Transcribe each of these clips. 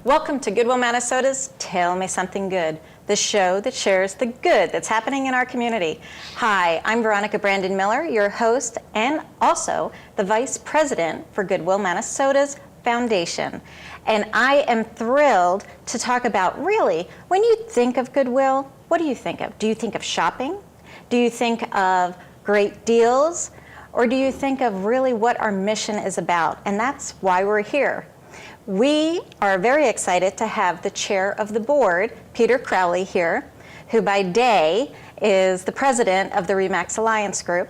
Welcome to Goodwill, Manasota's Tell Me Something Good, the show that shares the good that's happening in our community. Hi, I'm Veronica Brandon Miller, your host and also the Vice President for Goodwill, Manasota's Foundation. And I am thrilled to talk about, really, when you think of Goodwill, what do you think of? Do you think of shopping? Do you think of great deals? Or do you think of really what our mission is about? And that's why we're here. We are very excited to have the chair of the board, Peter Crowley, here, who by day is the president of the RE/MAX Alliance Group.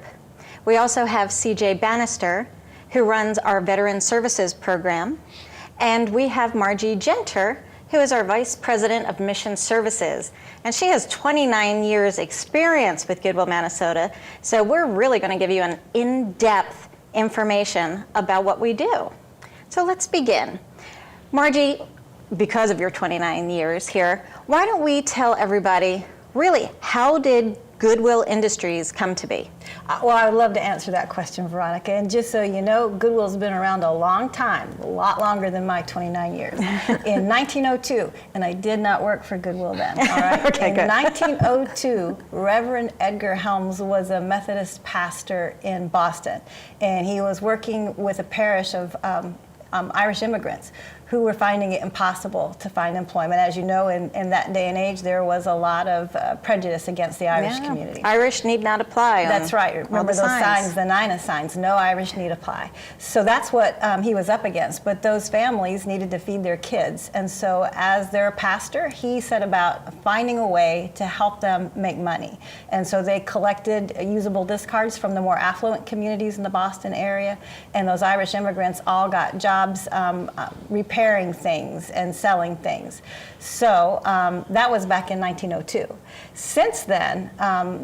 We also have CJ Bannister, who runs our Veteran Services Program. And we have Margie Genter, who is our Vice President of Mission Services. And she has 29 years experience with Goodwill, Manasota. So we're really going to give you an in-depth information about what we do. So let's begin. Margie, because of your 29 years here, why don't we tell everybody, really, how did Goodwill Industries come to be? Well, I would love to answer that question, Veronica. And just so you know, Goodwill's been around a long time, a lot longer than my 29 years. In 1902, and I did not work for Goodwill then, all right? Okay, in good. 1902, Reverend Edgar Helms was a Methodist pastor in Boston, and he was working with a parish of Irish immigrants who were finding it impossible to find employment. As you know, in that day and age, there was a lot of prejudice against the Irish community. Irish need not apply. That's right. Remember those signs, the Nina signs, no Irish need apply. So that's what he was up against. But those families needed to feed their kids. And so as their pastor, he set about finding a way to help them make money. And so they collected usable discards from the more affluent communities in the Boston area. And those Irish immigrants all got jobs repairing things and selling things. So that was back in 1902. Since then,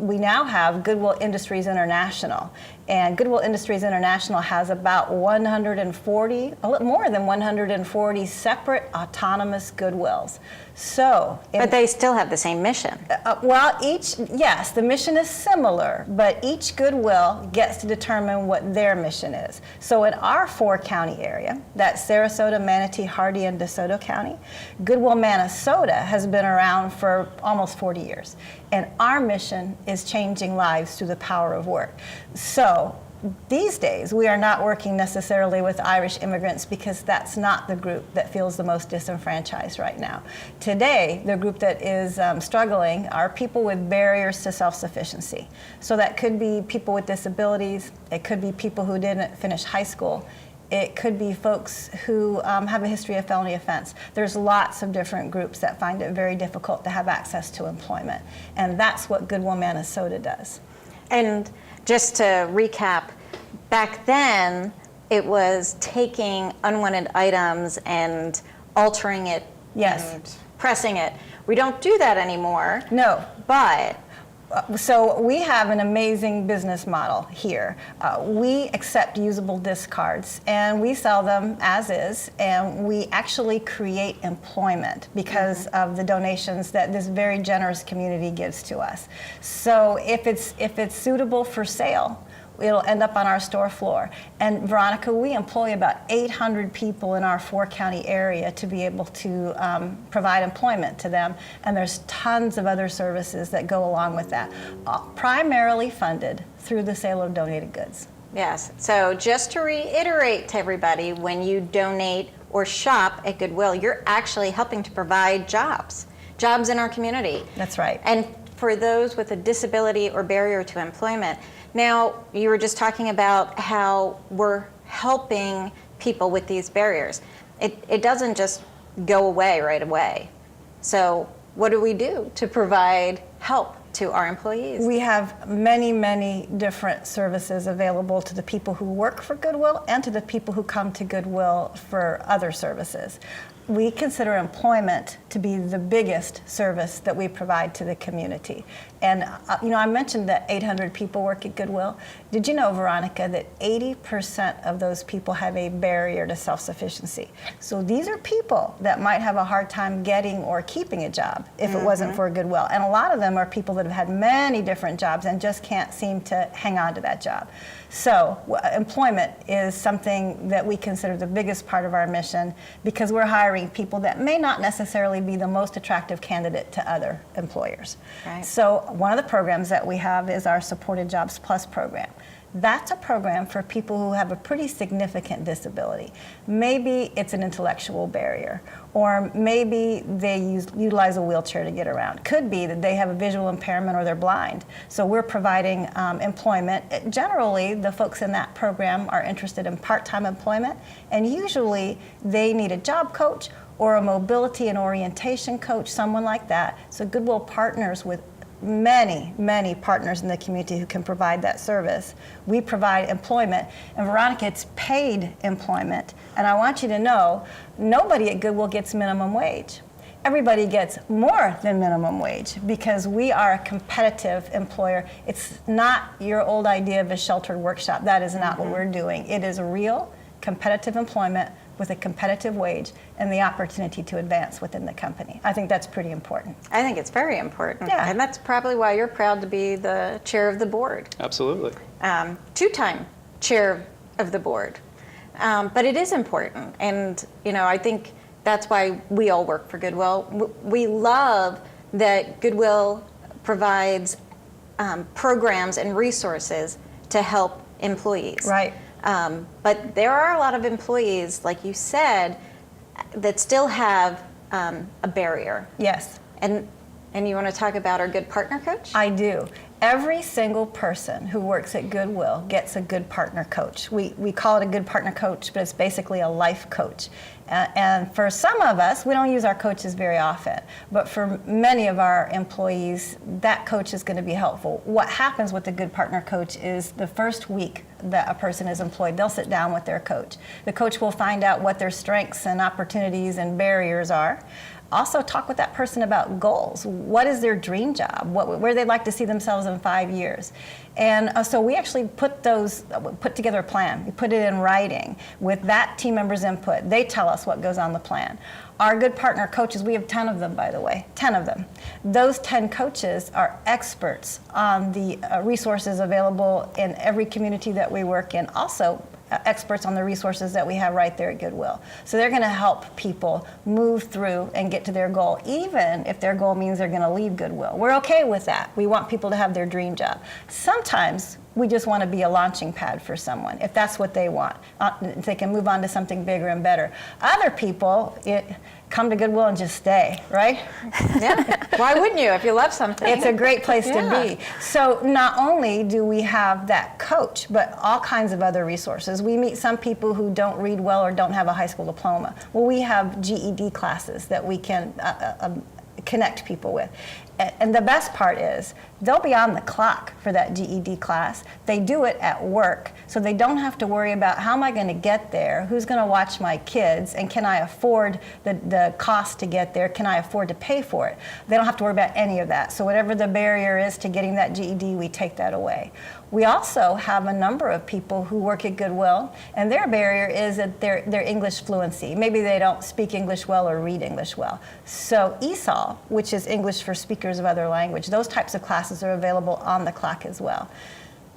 we now have Goodwill Industries International. And Goodwill Industries International has about 140, a little more than 140 separate autonomous Goodwills. So, But they still have the same mission. Well, yes, the mission is similar, but each Goodwill gets to determine what their mission is. So in our 4-county area, that's Sarasota, Manatee, Hardee, and DeSoto County, Goodwill Manasota has been around for almost 40 years. And our mission is changing lives through the power of work. So these days, we are not working necessarily with Irish immigrants because that's not the group that feels the most disenfranchised right now. Today, the group that is struggling are people with barriers to self-sufficiency. So that could be people with disabilities, it could be people who didn't finish high school, it could be folks who have a history of felony offense. There's lots of different groups that find it very difficult to have access to employment. And that's what Goodwill Manasota does. And just to recap, back then it was taking unwanted items and altering it, Yes. and pressing it. We don't do that anymore. No. But So we have an amazing business model here. We accept usable discards and we sell them as is, and we actually create employment because of the donations that this very generous community gives to us. So if it's suitable for sale, it'll end up on our store floor. And Veronica, we employ about 800 people in our 4-county area to be able to provide employment to them. And there's tons of other services that go along with that, primarily funded through the sale of donated goods. yes, so just to reiterate to everybody, when you donate or shop at Goodwill, you're actually helping to provide jobs in our community. That's right. And for those with a disability or barrier to employment. Now, you were just talking about how we're helping people with these barriers. It doesn't just go away right away. So what do we do to provide help to our employees? We have many, many different services available to the people who work for Goodwill and to the people who come to Goodwill for other services. We consider employment to be the biggest service that we provide to the community. And I mentioned that 800 people work at Goodwill. Did you know, Veronica, that 80% of those people have a barrier to self-sufficiency? So these are people that might have a hard time getting or keeping a job if it wasn't for Goodwill. And a lot of them are people that have had many different jobs and just can't seem to hang on to that job. So employment is something that we consider the biggest part of our mission, because we're hiring people that may not necessarily be the most attractive candidate to other employers. Right. So one of the programs that we have is our Supported Jobs Plus program. That's a program for people who have a pretty significant disability. Maybe it's an intellectual barrier, or maybe they utilize a wheelchair to get around. Could be that they have a visual impairment or they're blind. So we're providing employment. Generally, the folks in that program are interested in part-time employment, and usually they need a job coach or a mobility and orientation coach, someone like that. So Goodwill partners with many, many partners in the community who can provide that service. We provide employment, and Veronica, it's paid employment. And I want you to know, nobody at Goodwill gets minimum wage. Everybody gets more than minimum wage, because we are a competitive employer. It's not your old idea of a sheltered workshop. That is not what we're doing. It is real competitive employment with a competitive wage and the opportunity to advance within the company. I think that's pretty important. I think it's very important. Yeah. And that's probably why you're proud to be the chair of the board. Absolutely. Two-time chair of the board. But it is important. And, I think that's why we all work for Goodwill. We love that Goodwill provides programs and resources to help employees. Right. But there are a lot of employees, like you said, that still have a barrier. Yes. And you want to talk about our Good Partner Coach? I do. Every single person who works at Goodwill gets a Good Partner Coach. We call it a Good Partner Coach, but it's basically a life coach. And for some of us, we don't use our coaches very often, but for many of our employees, that coach is going to be helpful. What happens with the Good Partner Coach is the first week that a person is employed, they'll sit down with their coach. The coach will find out what their strengths and opportunities and barriers are. Also talk with that person about goals. What is their dream job? Where they'd like to see themselves in 5 years. And so we actually put together a plan. We put it in writing with that team member's input. They tell us what goes on the plan. Our Good Partner Coaches, we have 10 of them, by the way, 10 of them. Those 10 coaches are experts on the resources available in every community that we work in. Also, experts on the resources that we have right there at Goodwill. So they're going to help people move through and get to their goal, even if their goal means they're going to leave Goodwill. We're okay with that. We want people to have their dream job. Sometimes we just want to be a launching pad for someone, if that's what they want. If they can move on to something bigger and better. Other people come to Goodwill and just stay, right? Yeah. Why wouldn't you if you love something? It's a great place Yeah. to be. So not only do we have that coach, but all kinds of other resources. We meet some people who don't read well or don't have a high school diploma. Well, we have GED classes that we can connect people with. And the best part is they'll be on the clock for that GED class. They do it at work, so they don't have to worry about how am I going to get there, who's going to watch my kids, and can I afford the cost to get there, can I afford to pay for it? They don't have to worry about any of that. So whatever the barrier is to getting that GED, we take that away. We also have a number of people who work at Goodwill, and their barrier is that their English fluency. Maybe they don't speak English well or read English well. So ESOL, which is English for Speakers of Other Language, those types of classes are available on the clock as well.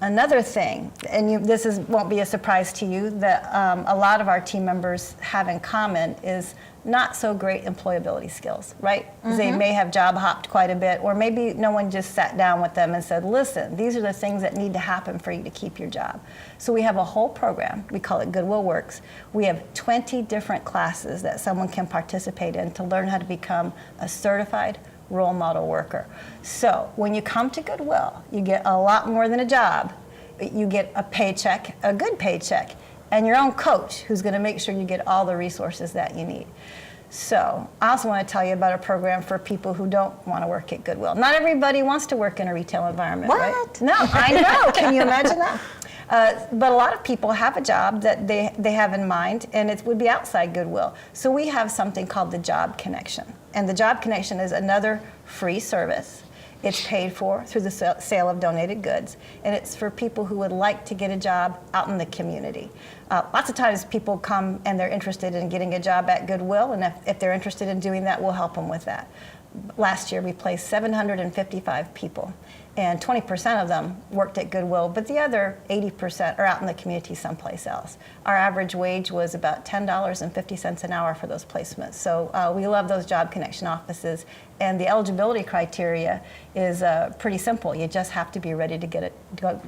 Another thing, and this won't be a surprise to you, that a lot of our team members have in common is not so great employability skills, right? They may have job hopped quite a bit, or maybe no one just sat down with them and said, listen, these are the things that need to happen for you to keep your job. So we have a whole program, we call it Goodwill Works. We have 20 different classes that someone can participate in to learn how to become a certified role model worker. So when you come to Goodwill, you get a lot more than a job. You get a paycheck, a good paycheck, and your own coach who's going to make sure you get all the resources that you need. So I also want to tell you about a program for people who don't want to work at Goodwill. Not everybody wants to work in a retail environment, What? right? No, I know. Can you imagine that? But a lot of people have a job that they have in mind, and it would be outside Goodwill. So we have something called the Job Connection. And the Job Connection is another free service. It's paid for through the sale of donated goods, and it's for people who would like to get a job out in the community. Lots of times people come and they're interested in getting a job at Goodwill, and if they're interested in doing that, we'll help them with that. Last year we placed 755 people, and 20% of them worked at Goodwill, but the other 80% are out in the community someplace else. Our average wage was about $10.50 an hour for those placements. So we love those Job Connection offices, and the eligibility criteria is pretty simple. You just have to be ready to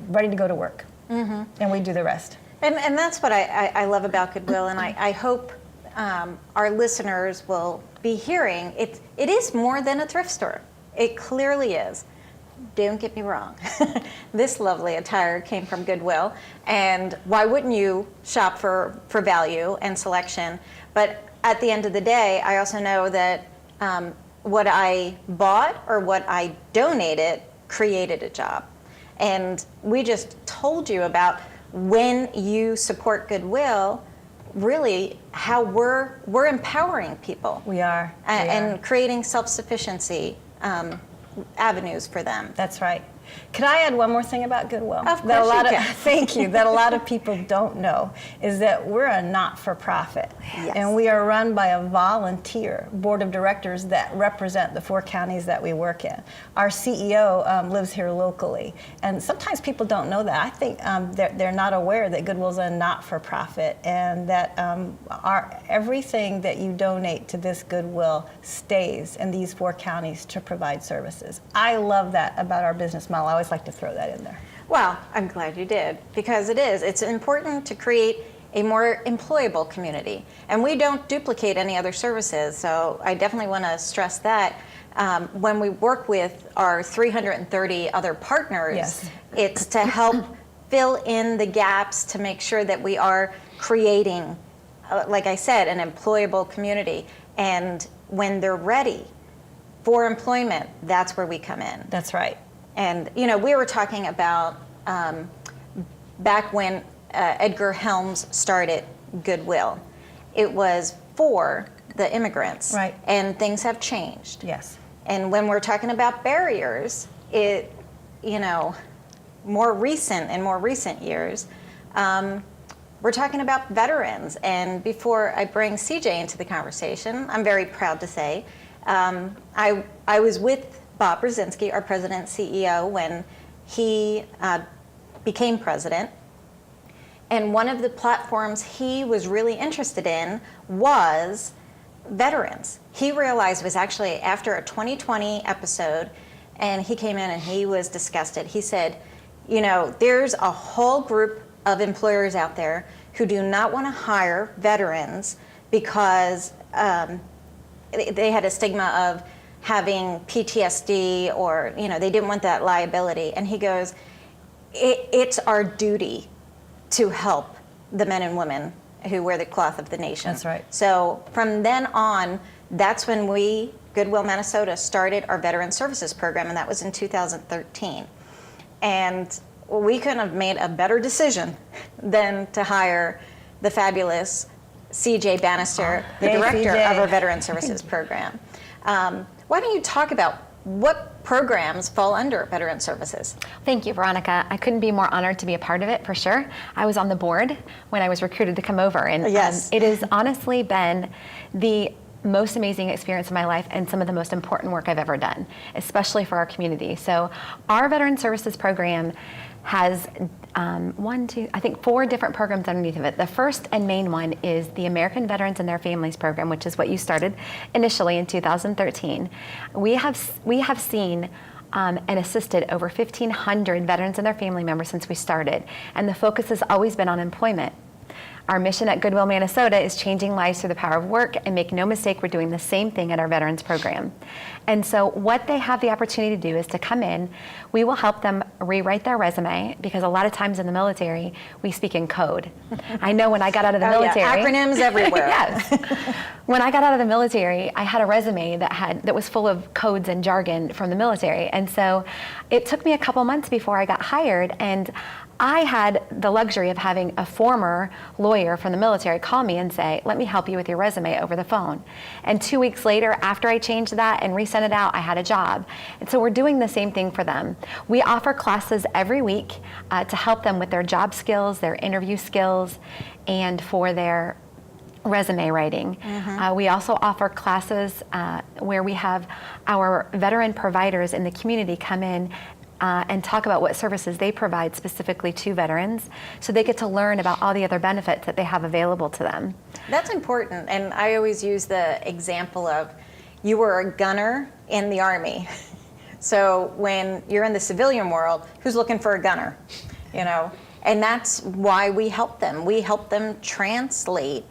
ready to go to work, and we do the rest. And that's what I love about Goodwill, and I hope our listeners will be hearing. It is more than a thrift store. It clearly is. Don't get me wrong. This lovely attire came from Goodwill, and why wouldn't you shop for value and selection? But at the end of the day, I also know that what I bought or what I donated created a job. And we just told you about when you support Goodwill, really how we're empowering people. We are. And creating self-sufficiency avenues for them. That's right. Could I add one more thing about Goodwill? Of course you can. Thank you. That a lot of people don't know is that we're a not-for-profit. Yes. And we are run by a volunteer board of directors that represent the 4 counties that we work in. Our CEO lives here locally. And sometimes people don't know that. I think they're not aware that Goodwill's a not-for-profit, and that everything that you donate to this Goodwill stays in these 4 counties to provide services. I love that about our business model. I always like to throw that in there. Well, I'm glad you did, because it is. It's important to create a more employable community. And we don't duplicate any other services, so I definitely want to stress that. When we work with our 330 other partners, Yes. It's to help fill in the gaps to make sure that we are creating, like I said, an employable community. And when they're ready for employment, that's where we come in. That's right. And, we were talking about back when Edgar Helms started Goodwill. It was for the immigrants. Right. And things have changed. Yes. And when we're talking about barriers, more recent years, we're talking about veterans. And before I bring CJ into the conversation, I'm very proud to say, I was with Bob Brzezinski, our president and CEO, when he became president. And one of the platforms he was really interested in was veterans. He realized it was actually after a 2020 episode, and he came in and he was disgusted. He said, there's a whole group of employers out there who do not want to hire veterans because they had a stigma of having PTSD, or they didn't want that liability. And he goes, it's our duty to help the men and women who wear the cloth of the nation. That's right. So from then on, that's when we, Goodwill Manasota, started our Veteran Services Program, and that was in 2013. And we couldn't have made a better decision than to hire the fabulous CJ Bannister, the director CJ. of our Veteran Services Program. Why don't you talk about what programs fall under Veteran Services? Thank you, Veronica. I couldn't be more honored to be a part of it, for sure. I was on the board when I was recruited to come over, and Yes. It has honestly been the most amazing experience of my life and some of the most important work I've ever done, especially for our community. So our Veteran Services Program has I think 4 different programs underneath of it. The first and main one is the American Veterans and Their Families Program, which is what you started initially in 2013. We have seen and assisted over 1,500 veterans and their family members since we started, and the focus has always been on employment. Our mission at Goodwill Manasota is changing lives through the power of work, and make no mistake, we're doing the same thing at our Veterans Program. And so what they have the opportunity to do is to come in, we will help them rewrite their resume, because a lot of times in the military, we speak in code. I know when I got out of the military. Yeah. Acronyms everywhere. Yes. When I got out of the military, I had a resume that was full of codes and jargon from the military. And so it took me a couple months before I got hired, and I had the luxury of having a former lawyer from the military call me and say, let me help you with your resume over the phone. And 2 weeks later, after I changed that and resent it out, I had a job. And so we're doing the same thing for them. We offer classes every week to help them with their job skills, their interview skills, and for their resume writing. We also offer classes where we have our veteran providers in the community come in and talk about what services they provide specifically to veterans, so they get to learn about all the other benefits that they have available to them. That's important, and I always use the example of you were a gunner in the Army. So when you're in the civilian world, who's looking for a gunner? You know, and that's why we help them. We help them translate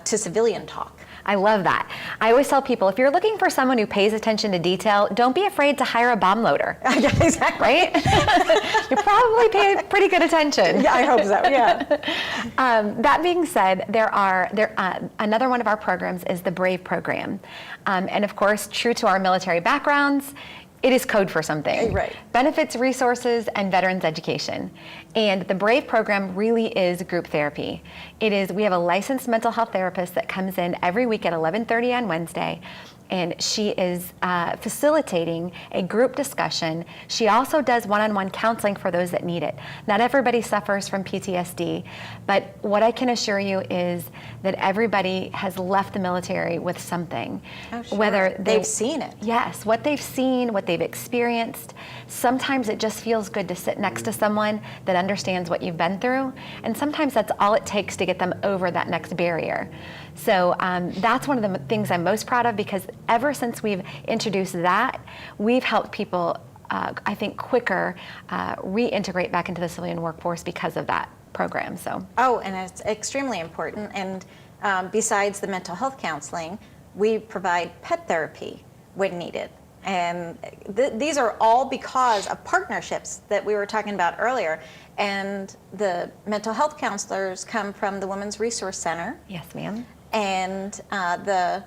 to civilian talk. I love that. I always tell people, if you're looking for someone who pays attention to detail, don't be afraid to hire a bomb loader. Yeah, exactly. Right? You probably pay pretty good attention. Yeah, I hope so, yeah. That being said, another one of our programs is the BRAVE program. And of course, true to our military backgrounds, it is code for something. Right. Benefits, resources, and veterans education. And the BRAVE program really is group therapy. We have a licensed mental health therapist that comes in every week at 11:30 on Wednesday, and she is facilitating a group discussion. She also does one-on-one counseling for those that need it. Not everybody suffers from PTSD, but what I can assure you is that everybody has left the military with something. Oh, sure. Whether they've seen it. Yes, what they've seen, what they've experienced. Sometimes it just feels good to sit next to someone that understands what you've been through, and sometimes that's all it takes to get them over that next barrier. So that's one of the things I'm most proud of, because ever since we've introduced that, we've helped people, I think, quicker reintegrate back into the civilian workforce because of that program. So. Oh, and it's extremely important. And besides the mental health counseling, we provide pet therapy when needed. And these are all because of partnerships that we were talking about earlier. And the mental health counselors come from the Women's Resource Center. Yes, ma'am. And the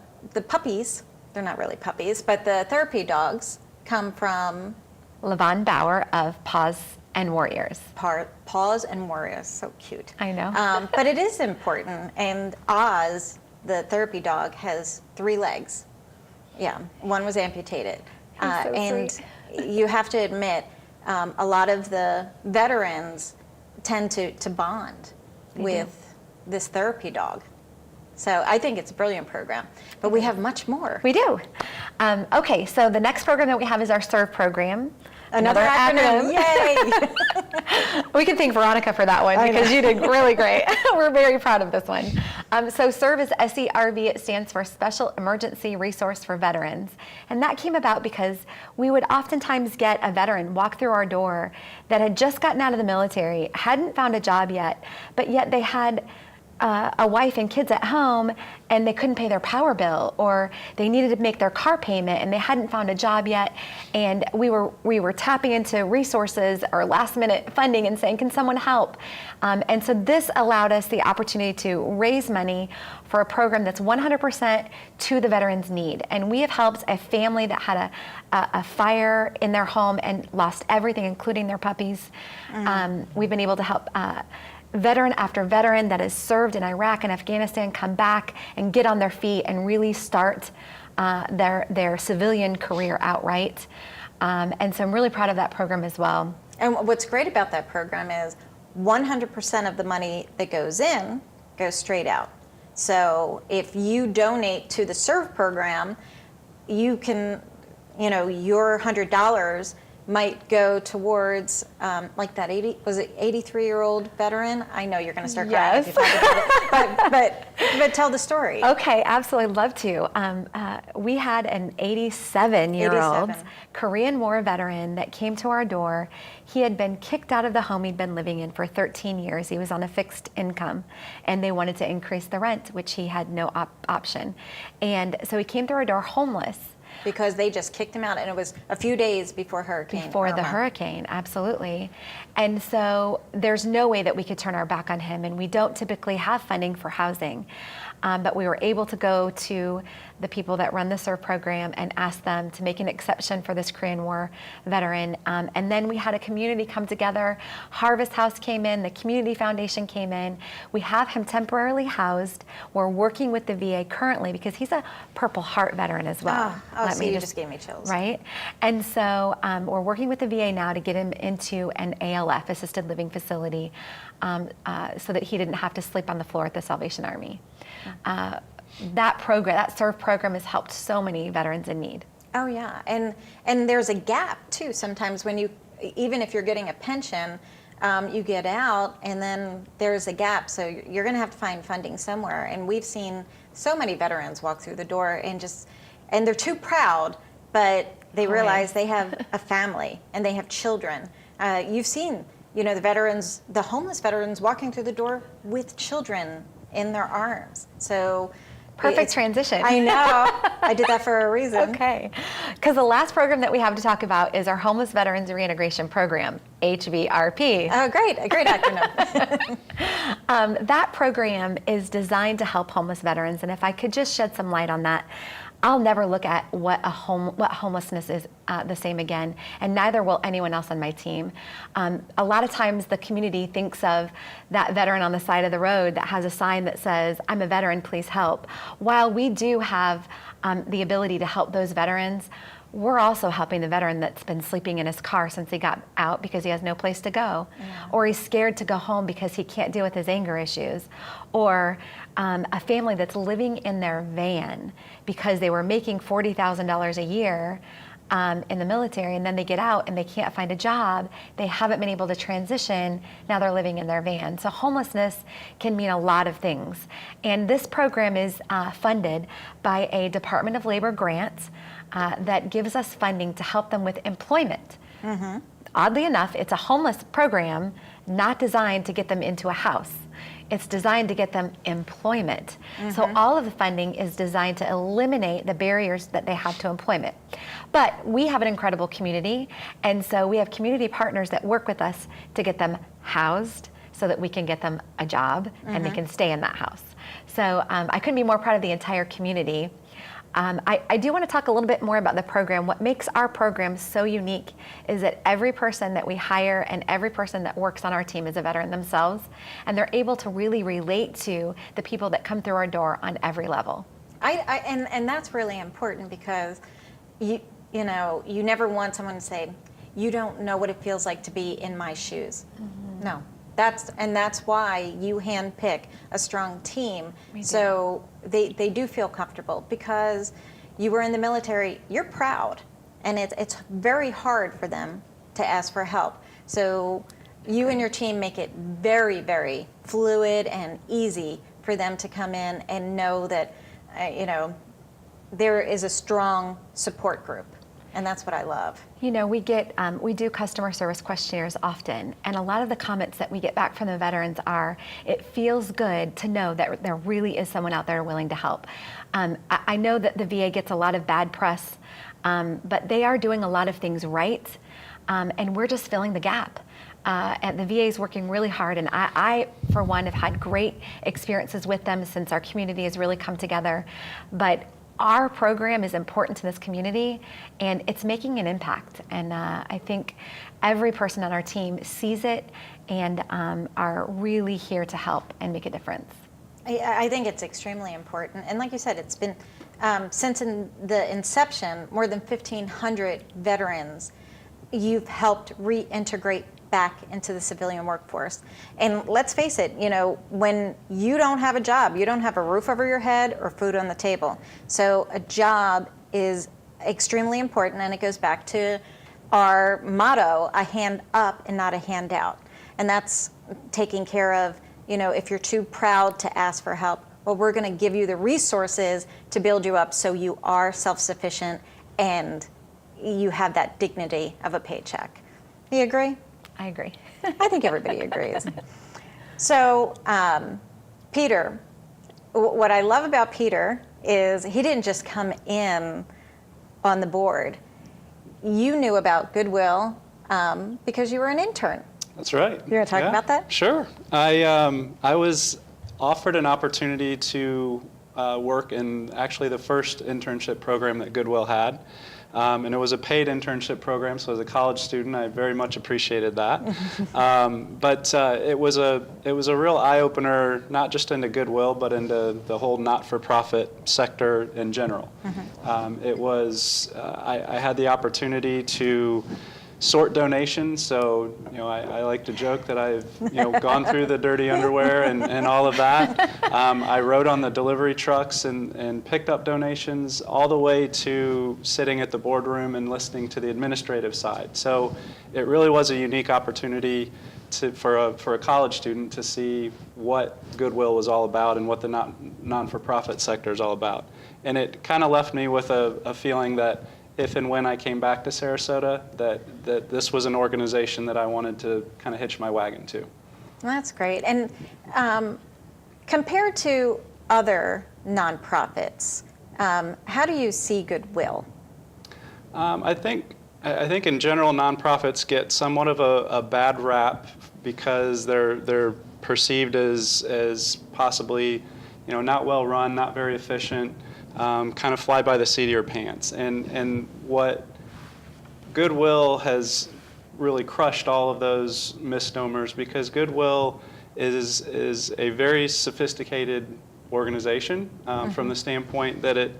puppies, they're not really puppies, but the therapy dogs come from Levon Bauer of Paws and Warriors. Paws and Warriors, so cute. I know. But it is important, and Oz, the therapy dog, has 3 legs. Yeah, one was amputated. He's so and sweet. You have to admit, a lot of the veterans tend to bond with this therapy dog. So I think it's a brilliant program, but we have much more. We do. Okay, so the next program that we have is our SERVE program. Another acronym. Yay! We can thank Veronica for that one, because you did really great. We're very proud of this one. So SERVE is SERV. It stands for Special Emergency Resource for Veterans. And that came about because we would oftentimes get a veteran walk through our door that had just gotten out of the military, hadn't found a job yet, but yet they had a wife and kids at home, and they couldn't pay their power bill, or they needed to make their car payment and they hadn't found a job yet. And we were tapping into resources or last minute funding and saying, can someone help? And so this allowed us the opportunity to raise money for a program that's 100% to the veteran's need. And we have helped a family that had a fire in their home and lost everything, including their puppies. We've been able to help veteran after veteran that has served in Iraq and Afghanistan come back and get on their feet and really start their civilian career outright. And so I'm really proud of that program as well. And what's great about that program is 100% of the money that goes in goes straight out. So if you donate to the SERVE program, you can, your $100 might go towards like that 83-year-old veteran. I know you're going to start crying if you talk about it, but tell the story. Okay, absolutely, love to. We had an 87-year-old Korean War veteran that came to our door. He had been kicked out of the home he'd been living in for 13 years. He was on a fixed income, and they wanted to increase the rent, which he had no option. And so he came to our door homeless. Because they just kicked him out, and it was a few days before Hurricane Before the Irma. hurricane, absolutely. And so there's no way that we could turn our back on him, and we don't typically have funding for housing. But we were able to go to the people that run the SERVE program and ask them to make an exception for this Korean War veteran. And then we had a community come together. Harvest House came in, the Community Foundation came in. We have him temporarily housed. We're working with the VA currently because he's a Purple Heart veteran as well. So you just gave me chills. Right? And so we're working with the VA now to get him into an ALF, assisted living facility, so that he didn't have to sleep on the floor at the Salvation Army. That program, that SERVE program, has helped so many veterans in need. Oh yeah, and there's a gap too. Sometimes when you, even if you're getting a pension, you get out and then there's a gap. So you're going to have to find funding somewhere. And we've seen so many veterans walk through the door and they're too proud, but they realize they have a family and they have children. You've seen, the veterans, the homeless veterans walking through the door with children in their arms. So Perfect transition. I know. I did that for a reason. Okay. Because the last program that we have to talk about is our Homeless Veterans Reintegration Program, HVRP. Oh, great. A great acronym. That program is designed to help homeless veterans. And if I could just shed some light on that, I'll never look at what homelessness is the same again, and neither will anyone else on my team. A lot of times the community thinks of that veteran on the side of the road that has a sign that says, "I'm a veteran, please help." While we do have the ability to help those veterans, we're also helping the veteran that's been sleeping in his car since he got out because he has no place to go, or he's scared to go home because he can't deal with his anger issues, or a family that's living in their van because they were making $40,000 a year in the military, and then they get out and they can't find a job. They haven't been able to transition. Now they're living in their van. So homelessness can mean a lot of things. And this program is funded by a Department of Labor grant that gives us funding to help them with employment. Mm-hmm. Oddly enough, it's a homeless program not designed to get them into a house. It's designed to get them employment. Mm-hmm. So all of the funding is designed to eliminate the barriers that they have to employment. But we have an incredible community, and so we have community partners that work with us to get them housed so that we can get them a job and they can stay in that house. So I couldn't be more proud of the entire community. I do want to talk a little bit more about the program. What makes our program so unique is that every person that we hire and every person that works on our team is a veteran themselves, and they're able to really relate to the people that come through our door on every level. And that's really important because you never want someone to say, "You don't know what it feels like to be in my shoes." Mm-hmm. No. That's why you handpick a strong team, so they do feel comfortable because you were in the military. You're proud, and it's very hard for them to ask for help. So you and your team make it very, very fluid and easy for them to come in and know that there is a strong support group. And that's what I love. We do customer service questionnaires often, and a lot of the comments that we get back from the veterans are, it feels good to know that there really is someone out there willing to help. I know that the VA gets a lot of bad press, but they are doing a lot of things right, and we're just filling the gap. And the VA is working really hard, and I, for one, have had great experiences with them since our community has really come together. But our program is important to this community, and it's making an impact. And I think every person on our team sees it and are really here to help and make a difference. I think it's extremely important. And like you said, it's been, since the inception, more than 1,500 veterans you've helped reintegrate back into the civilian workforce. And let's face it, when you don't have a job, you don't have a roof over your head or food on the table. So a job is extremely important, and it goes back to our motto, a hand up and not a handout. And that's taking care of, if you're too proud to ask for help, well, we're going to give you the resources to build you up so you are self-sufficient and you have that dignity of a paycheck. You agree? I agree. I think everybody agrees. So, Peter, what I love about Peter is he didn't just come in on the board, you knew about Goodwill because you were an intern. That's right. You want to talk about that? Sure. I was offered an opportunity to work in actually the first internship program that Goodwill had. And it was a paid internship program, so as a college student, I very much appreciated that. But it was a real eye-opener, not just into Goodwill, but into the whole not-for-profit sector in general. It was I had the opportunity to sort donations, so I like to joke that I've gone through the dirty underwear and all of that. I rode on the delivery trucks and picked up donations, all the way to sitting at the boardroom and listening to the administrative side. So it really was a unique opportunity for a college student to see what Goodwill was all about and what the non-for-profit sector is all about. And it kind of left me with a feeling that if and when I came back to Sarasota, that this was an organization that I wanted to kind of hitch my wagon to. That's great. And compared to other nonprofits, how do you see Goodwill? I think in general nonprofits get somewhat of a bad rap because they're perceived as possibly not well run, not very efficient. Kind of fly by the seat of your pants. And what Goodwill has really crushed all of those misnomers, because Goodwill is a very sophisticated organization from the standpoint that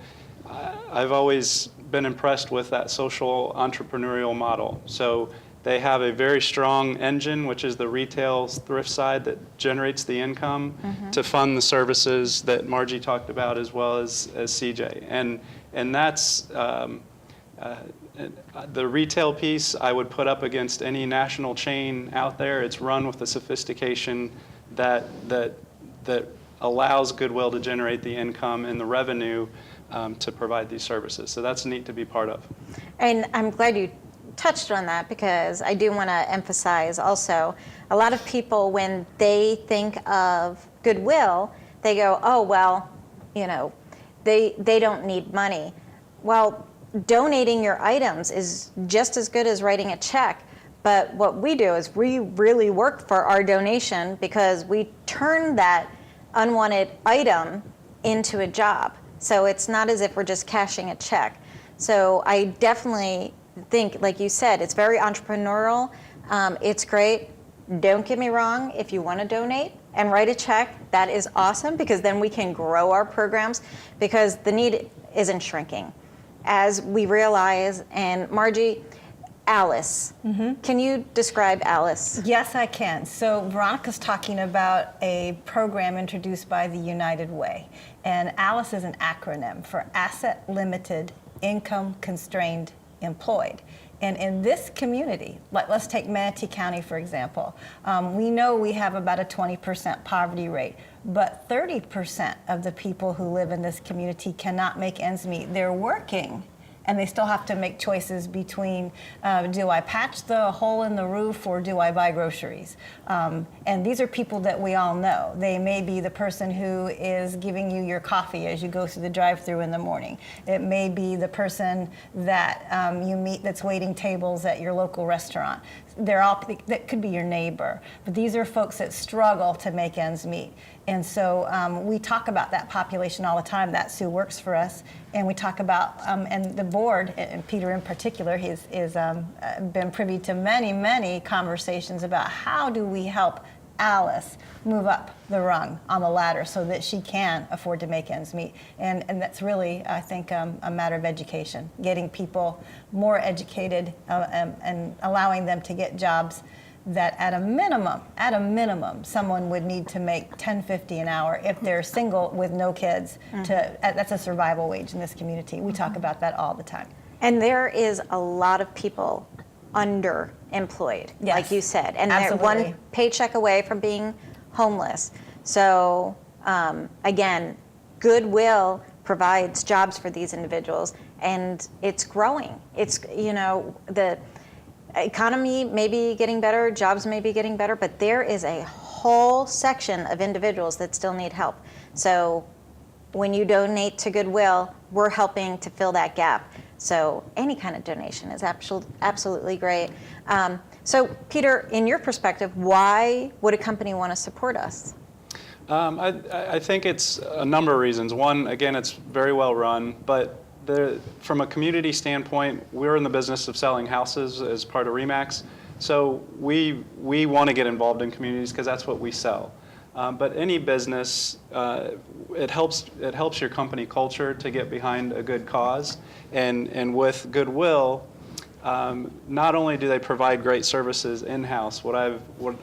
I've always been impressed with that social entrepreneurial model. So they have a very strong engine, which is the retail thrift side that generates the income to fund the services that Margie talked about, as well as CJ. And that's the retail piece I would put up against any national chain out there. It's run with the sophistication that allows Goodwill to generate the income and the revenue to provide these services. So that's neat to be part of. And I'm glad you touched on that, because I do want to emphasize also, a lot of people, when they think of Goodwill, they go, oh, well, they don't need money. Well, donating your items is just as good as writing a check. But what we do is we really work for our donation, because we turn that unwanted item into a job. So it's not as if we're just cashing a check. So I definitely think, like you said, it's very entrepreneurial. It's great. Don't get me wrong, if you want to donate and write a check, that is awesome, because then we can grow our programs, because the need isn't shrinking. As we realize, and Margie, Alice, can you describe Alice? Yes, I can. So Veronica's talking about a program introduced by the United Way. And ALICE is an acronym for Asset Limited, Income Constrained, Employed. And in this community, let's take Manatee County, for example. We know we have about a 20% poverty rate, but 30% of the people who live in this community cannot make ends meet. They're working, and they still have to make choices between, do I patch the hole in the roof or do I buy groceries? And these are people that we all know. They may be the person who is giving you your coffee as you go through the drive-thru in the morning. It may be the person that you meet that's waiting tables at your local restaurant. That could be your neighbor. But these are folks that struggle to make ends meet. And so we talk about that population all the time. That's who works for us. And we talk about, and the board, and Peter in particular, he's been privy to many, many conversations about how do we help Alice move up the rung on the ladder so that she can afford to make ends meet. And that's really, I think, a matter of education, getting people more educated and allowing them to get jobs that at a minimum, someone would need to make $10.50 an hour if they're single with no kids. That's a survival wage in this community. We talk about that all the time. And there is a lot of people underemployed, Yes, like you said, and they're absolutely. one paycheck away from being homeless. So again, Goodwill provides jobs for these individuals, and it's growing. It's, the economy may be getting better, jobs may be getting better, but there is a whole section of individuals that still need help. So when you donate to Goodwill, we're helping to fill that gap. So any kind of donation is absolutely great. So Peter, in your perspective, why would a company want to support us? I think it's a number of reasons. One, again, it's very well run, but from a community standpoint, we're in the business of selling houses as part of RE/MAX. So we want to get involved in communities because that's what we sell. But any business, it helps your company culture to get behind a good cause. And with Goodwill, not only do they provide great services in-house, what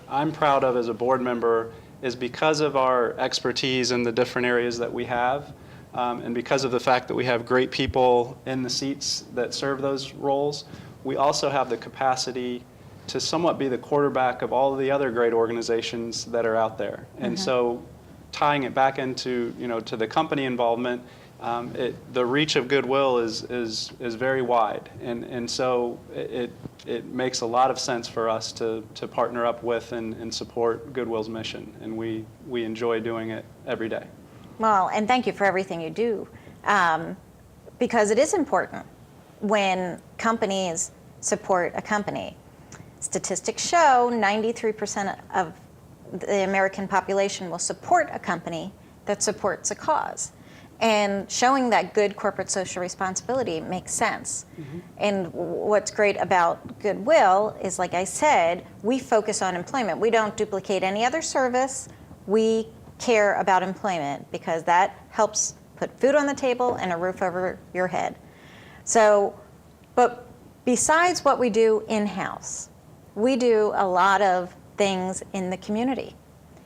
I'm proud of as a board member is because of our expertise in the different areas that we have, and because of the fact that we have great people in the seats that serve those roles, we also have the capacity to somewhat be the quarterback of all of the other great organizations that are out there. And so tying it back into, to the company involvement, the reach of Goodwill is very wide. And so it makes a lot of sense for us to partner up with and support Goodwill's mission. And we enjoy doing it every day. Well, and thank you for everything you do, because it is important when companies support a company. Statistics show 93% of the American population will support a company that supports a cause. And showing that good corporate social responsibility makes sense. And what's great about Goodwill is, like I said, we focus on employment. We don't duplicate any other service. We care about employment because that helps put food on the table and a roof over your head. So, but besides what we do in-house, we do a lot of things in the community.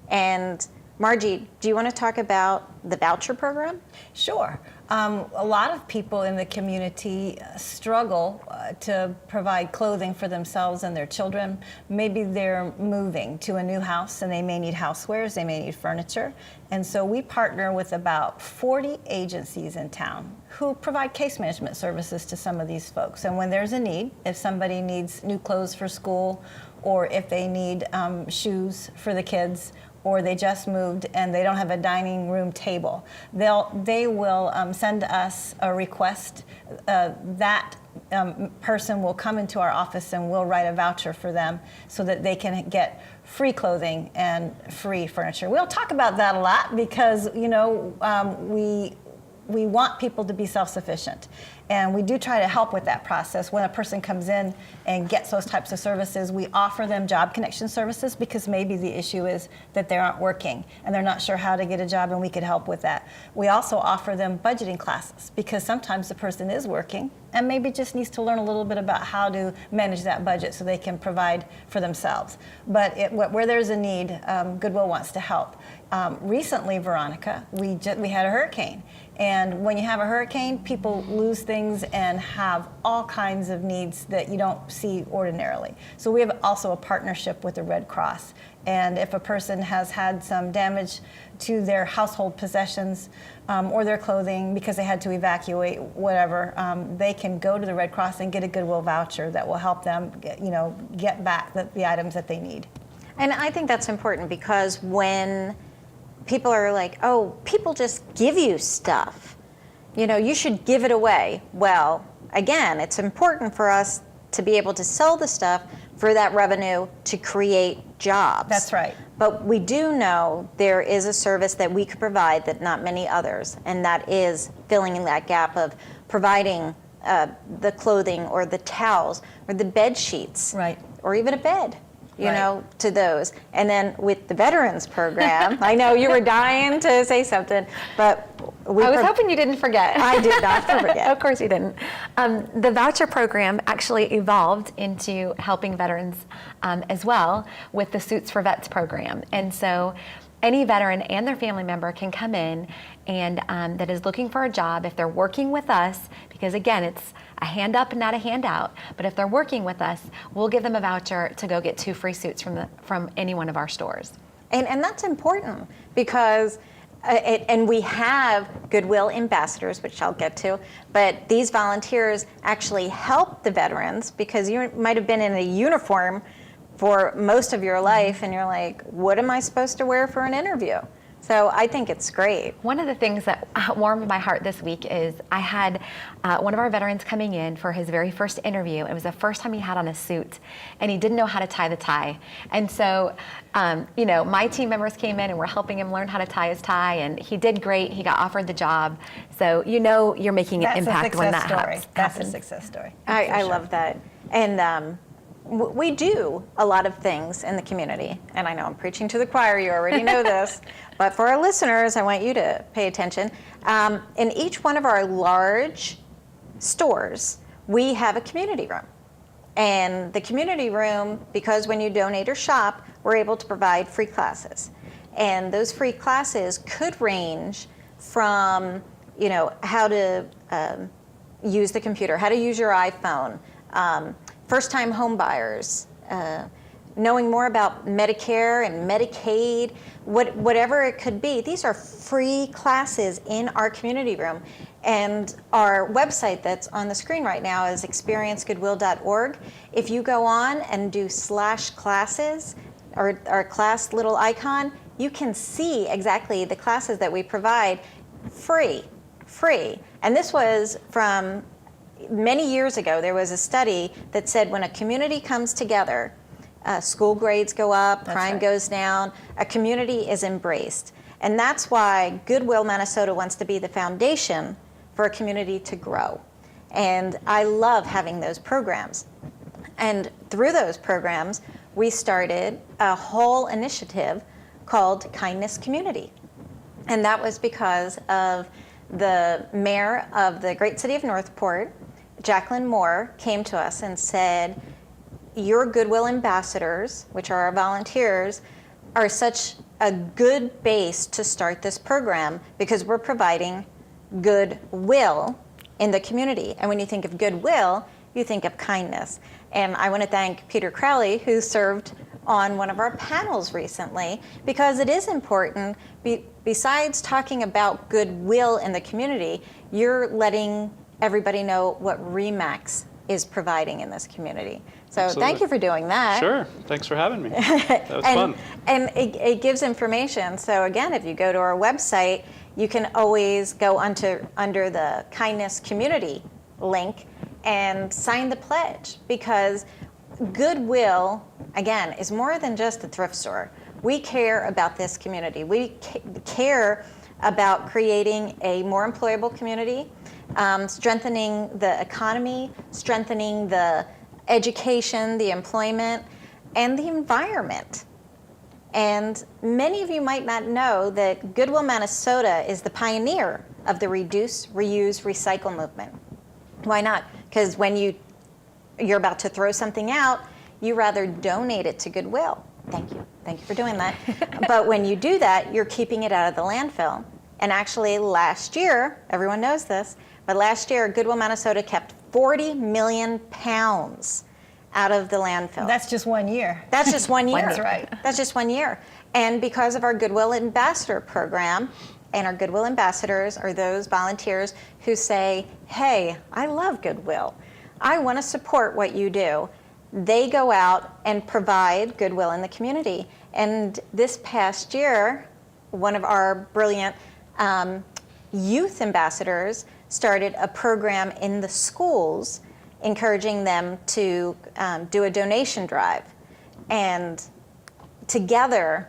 And Margie, do you want to talk about the voucher program? Sure. A lot of people in the community struggle to provide clothing for themselves and their children. Maybe they're moving to a new house and they may need housewares, they may need furniture. And so we partner with about 40 agencies in town who provide case management services to some of these folks. And when there's a need, if somebody needs new clothes for school, or if they need shoes for the kids, or they just moved and they don't have a dining room table, they will send us a request. That person will come into our office and we'll write a voucher for them so that they can get free clothing and free furniture. We'll talk about that a lot because we want people to be self-sufficient. And we do try to help with that process. When a person comes in and gets those types of services, we offer them job connection services because maybe the issue is that they aren't working and they're not sure how to get a job, and we could help with that. We also offer them budgeting classes because sometimes the person is working and maybe just needs to learn a little bit about how to manage that budget so they can provide for themselves. But where there's a need, Goodwill wants to help. Recently, Veronica, we had a hurricane. And when you have a hurricane, people lose things and have all kinds of needs that you don't see ordinarily. So we have also a partnership with the Red Cross. And if a person has had some damage to their household possessions or their clothing because they had to evacuate, whatever, they can go to the Red Cross and get a Goodwill voucher that will help them get back the items that they need. And I think that's important because when people are like, oh, people just give you stuff, you should give it away. Well, again, it's important for us to be able to sell the stuff for that revenue to create jobs. That's right. But we do know there is a service that we could provide that not many others, and that is filling in that gap of providing the clothing or the towels or the bed sheets, right, or even a bed. To those. And then with the Veterans Program, I know you were dying to say something, but I was hoping you didn't forget. I did not forget. Of course you didn't. The voucher program actually evolved into helping veterans as well with the Suits for Vets program. And so any veteran and their family member can come in and that is looking for a job if they're working with us, because again, it's a hand up and not a handout. But if they're working with us, we'll give them a voucher to go get 2 free suits from any one of our stores. And that's important because and we have Goodwill ambassadors, which I'll get to, but these volunteers actually help the veterans because you might have been in a uniform for most of your life and you're like, what am I supposed to wear for an interview? So I think it's great. One of the things that warmed my heart this week is I had one of our veterans coming in for his very first interview. It was the first time he had on a suit, and he didn't know how to tie the tie. And so, my team members came in and were helping him learn how to tie his tie, and he did great. He got offered the job. So you're making an impact when that happens. That's a success story. I love that. And we do a lot of things in the community. And I know I'm preaching to the choir, you already know this. But for our listeners, I want you to pay attention. In each one of our large stores, we have a community room. And the community room, because when you donate or shop, we're able to provide free classes. And those free classes could range from, how to use the computer, how to use your iPhone, first-time home buyers, knowing more about Medicare and Medicaid, whatever it could be. These are free classes in our community room. And our website that's on the screen right now is experiencegoodwill.org. If you go on and do /classes, or our class little icon, you can see exactly the classes that we provide free. And this was from many years ago. There was a study that said when a community comes together, school grades go up, crime goes down, a community is embraced. And that's why Goodwill Manasota wants to be the foundation for a community to grow. And I love having those programs. And through those programs, we started a whole initiative called Kindness Community. And that was because of the mayor of the great city of Northport, Jacqueline Moore, came to us and said, your Goodwill ambassadors, which are our volunteers, are such a good base to start this program because we're providing goodwill in the community. And when you think of goodwill, you think of kindness. And I want to thank Peter Crowley, who served on one of our panels recently, because it is important, besides talking about goodwill in the community, you're letting everybody know what RE/MAX is providing in this community. So Absolutely. Thank you for doing that. Sure. Thanks for having me. That was fun. And it gives information. So again, if you go to our website, you can always go under the Kindness Community link and sign the pledge, because Goodwill, again, is more than just a thrift store. We care about this community. We care about creating a more employable community, strengthening the economy, strengthening the education, the employment, and the environment. And many of you might not know that Goodwill Manasota is the pioneer of the reduce, reuse, recycle movement. Why not? Because when you're about to throw something out, you rather donate it to Goodwill. Thank you for doing that. But when you do that, you're keeping it out of the landfill. And actually last year, everyone knows this, but last year Goodwill Manasota kept 40 million pounds out of the landfill. That's just 1 year. That's just 1 year. That's right. That's just 1 year. And because of our Goodwill Ambassador program, and our Goodwill Ambassadors are those volunteers who say, hey, I love Goodwill. I want to support what you do. They go out and provide goodwill in the community. And this past year, one of our brilliant youth ambassadors started a program in the schools encouraging them to do a donation drive. And together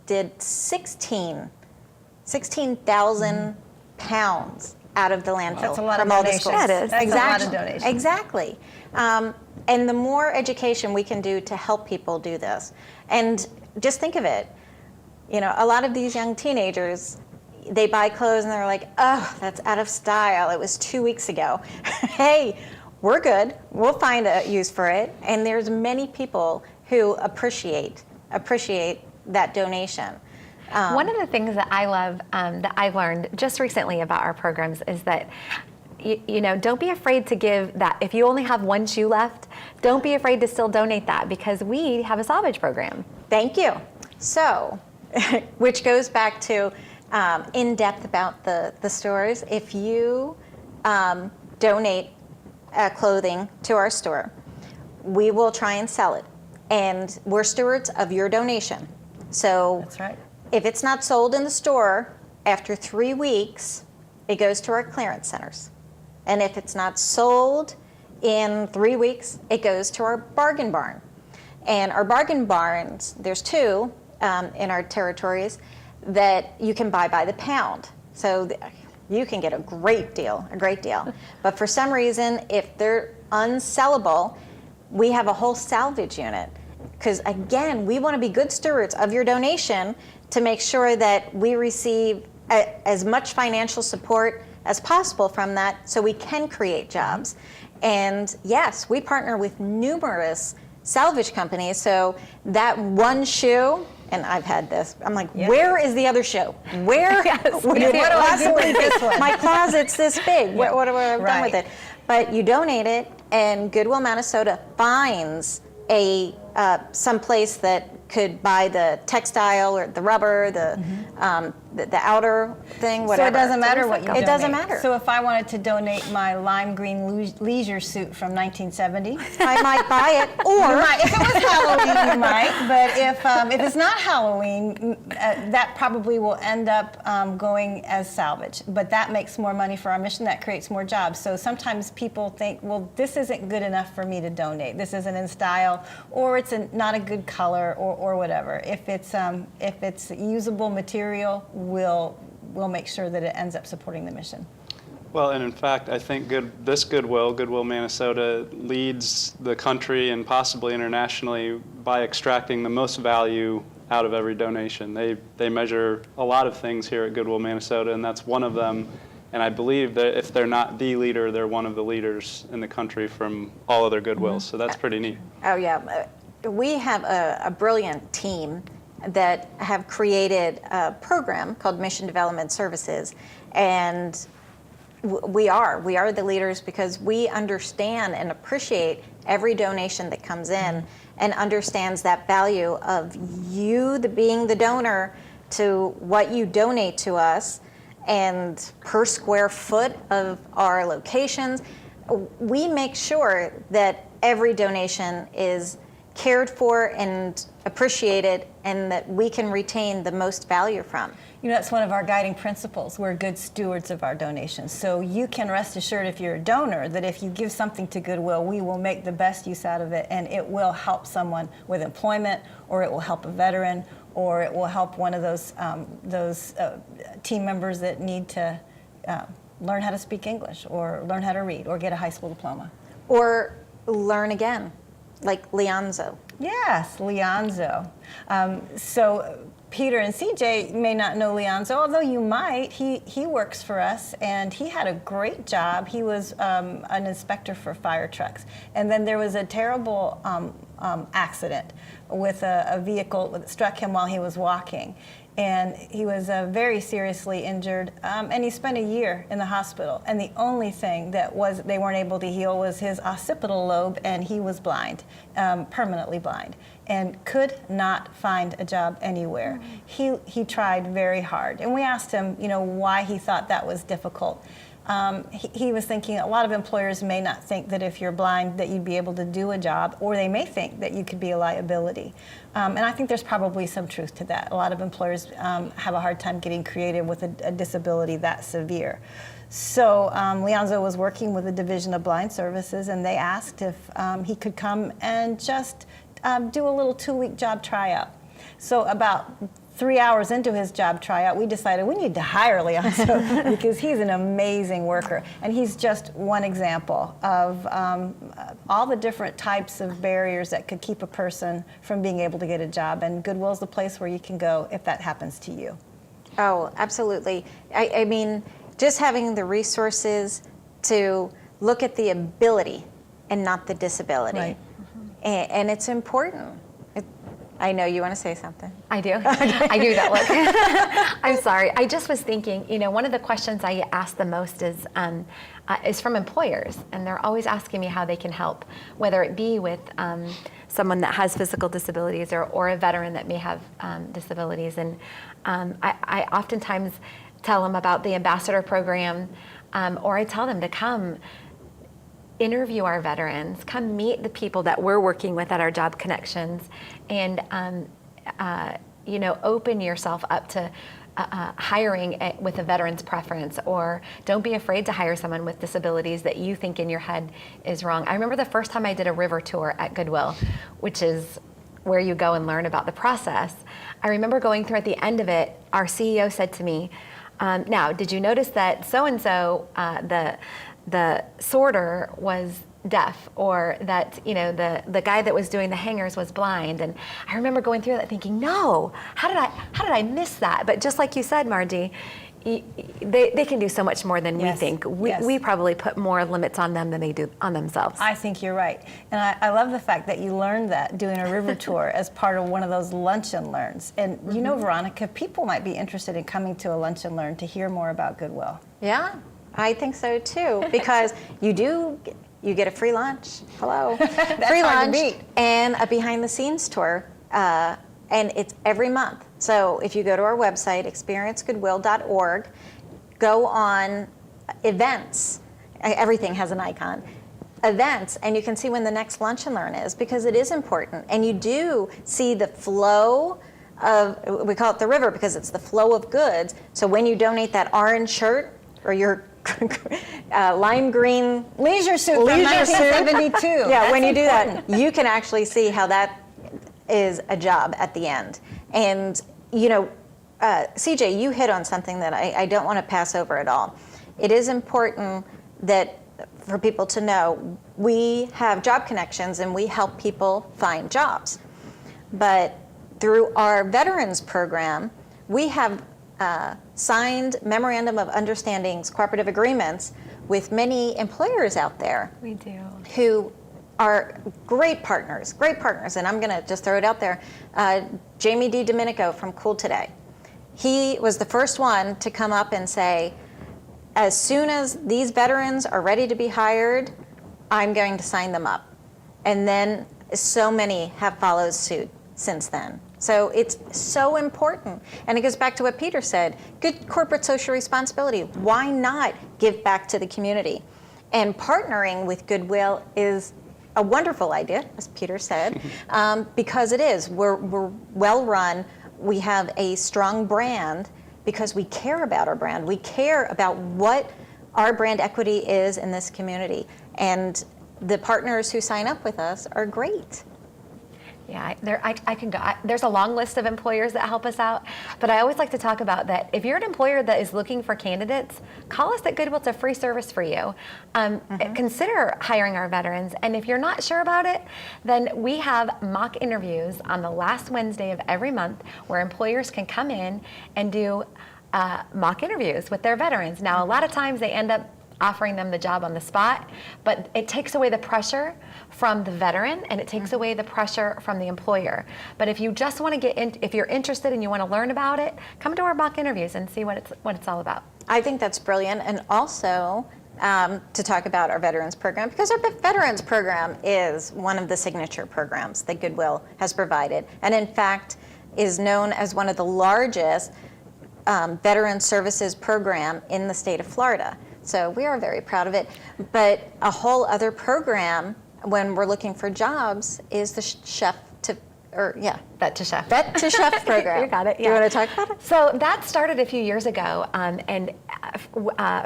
did 16,000 pounds out of the landfill. That's a lot of from all the donations. schools. That is. That's Exactly. a lot of donations. Exactly. And the more education we can do to help people do this. And just think of it, a lot of these young teenagers, they buy clothes and they're like, oh, that's out of style. It was 2 weeks ago. Hey, we're good. We'll find a use for it. And there's many people who appreciate that donation. One of the things that I love that I learned just recently about our programs is that don't be afraid to give that. If you only have one shoe left, don't be afraid to still donate that, because we have a salvage program. Thank you. So, which goes back to in depth about the stores. If you donate clothing to our store, we will try and sell it. And we're stewards of your donation. So That's right. if it's not sold in the store after 3 weeks, it goes to our clearance centers. And if it's not sold in 3 weeks, it goes to our bargain barn. And our bargain barns, there's two in our territories that you can buy by the pound. So you can get a great deal. But for some reason, if they're unsellable, we have a whole salvage unit. Because again, we want to be good stewards of your donation to make sure that we receive as much financial support as possible from that so we can create jobs. And yes, we partner with numerous salvage companies. So that one shoe, and I've had this, I'm like, where is the other shoe? Where would it possibly be? My closet's this big. What have I done with it? But you donate it, and Goodwill Manasota finds some place that could buy the textile or the rubber, the outer thing, whatever. So it doesn't matter what you donate. It doesn't matter. So if I wanted to donate my lime green leisure suit from 1970, I might buy it. Or if it was Halloween, you might. But if it's not Halloween, that probably will end up going as salvage. But that makes more money for our mission. That creates more jobs. So sometimes people think, well, this isn't good enough for me to donate. This isn't in style, or it's not a good color, or whatever. If it's usable material, we'll make sure that it ends up supporting the mission. Well, and in fact, I think Goodwill Manasota, leads the country and possibly internationally by extracting the most value out of every donation. They measure a lot of things here at Goodwill Manasota, and that's one of them. And I believe that if they're not the leader, they're one of the leaders in the country from all other Goodwills. So that's pretty neat. Oh yeah, we have a brilliant team that have created a program called Mission Development Services, and we are the leaders because we understand and appreciate every donation that comes in and understands that value of you being the donor to what you donate to us, and per square foot of our locations, we make sure that every donation is cared for and appreciated, and that we can retain the most value from. You know, that's one of our guiding principles. We're good stewards of our donations. So you can rest assured, if you're a donor, that if you give something to Goodwill, we will make the best use out of it, and it will help someone with employment, or it will help a veteran, or it will help one of those team members that need to learn how to speak English, or learn how to read, or get a high school diploma. Or learn again, like Leonzo. Yes, Leonzo. So Peter and CJ may not know Leonzo, although you might. He works for us, and he had a great job. He was an inspector for fire trucks. And then there was a terrible accident with a vehicle that struck him while he was walking. And he was very seriously injured, and he spent a year in the hospital. And the only thing that they weren't able to heal was his occipital lobe, and he was blind, permanently blind, and could not find a job anywhere. He tried very hard, and we asked him, why he thought that was difficult. He was thinking a lot of employers may not think that if you're blind that you'd be able to do a job, or they may think that you could be a liability. And I think there's probably some truth to that. A lot of employers have a hard time getting creative with a disability that severe. So Leonzo was working with the Division of Blind Services, and they asked if he could come and just do a little 2-week job tryout. So about 3 hours into his job tryout, we decided we need to hire Leonzo because he's an amazing worker. And he's just one example of all the different types of barriers that could keep a person from being able to get a job. And Goodwill's the place where you can go if that happens to you. Oh, absolutely. I mean, just having the resources to look at the ability and not the disability. Right. And it's important. I know you want to say something. I do. I do that look. I'm sorry. I just was thinking, one of the questions I get asked the most is from employers, and they're always asking me how they can help, whether it be with someone that has physical disabilities or a veteran that may have disabilities. And I oftentimes tell them about the ambassador program, or I tell them to come interview our veterans, come meet the people that we're working with at our Job Connections, and open yourself up to hiring with a veteran's preference, or don't be afraid to hire someone with disabilities that you think in your head is wrong. I remember the first time I did a river tour at Goodwill, which is where you go and learn about the process. I remember going through at the end of it, our CEO said to me, now, did you notice that so-and-so, the sorter was deaf, or that the guy that was doing the hangers was blind? And I remember going through that thinking, no, how did I miss that? But just like you said, Margie, they can do so much more than we think. We probably put more limits on them than they do on themselves. I think you're right. And I love the fact that you learned that doing a river tour as part of one of those lunch and learns. And Veronica, people might be interested in coming to a lunch and learn to hear more about Goodwill. Yeah, I think so too, because you get a free lunch. Hello. Free lunch and a behind the scenes tour. And it's every month. So if you go to our website, experiencegoodwill.org, go on events. Everything has an icon. Events, and you can see when the next lunch and learn is, because it is important. And you do see the flow of, we call it the river because it's the flow of goods. So when you donate that orange shirt or your lime green leisure suit from 1972. Yeah, when you do that, you can actually see how that is a job at the end. And CJ, you hit on something that I don't want to pass over at all. It is important that for people to know we have job connections and we help people find jobs. But through our veterans program, we have signed memorandum of understandings, cooperative agreements with many employers out there. We do. Who are great partners, and I'm gonna just throw it out there. Jamie D. Domenico from Cool Today. He was the first one to come up and say, as soon as these veterans are ready to be hired, I'm going to sign them up. And then so many have followed suit since then. So it's so important. And it goes back to what Peter said, good corporate social responsibility. Why not give back to the community? And partnering with Goodwill is a wonderful idea, as Peter said, because it is. We're well run. We have a strong brand because we care about our brand. We care about what our brand equity is in this community. And the partners who sign up with us are great. Yeah, I can go. There's a long list of employers that help us out, but I always like to talk about that. If you're an employer that is looking for candidates, call us at Goodwill. It's a free service for you. Consider hiring our veterans, and if you're not sure about it, then we have mock interviews on the last Wednesday of every month where employers can come in and do mock interviews with their veterans. Now, a lot of times they end up offering them the job on the spot, but it takes away the pressure from the veteran and it takes away the pressure from the employer. But if you just want to get in, if you're interested and you want to learn about it, come to our mock interviews and see what it's all about. I think that's brilliant. And also to talk about our veterans program, because our veterans program is one of the signature programs that Goodwill has provided, and in fact is known as one of the largest veteran services program in the state of Florida. So we are very proud of it. But a whole other program when we're looking for jobs is the Vet to Chef. Vet to Chef program. You got it. Yeah. Do you want to talk about it? So that started a few years ago, and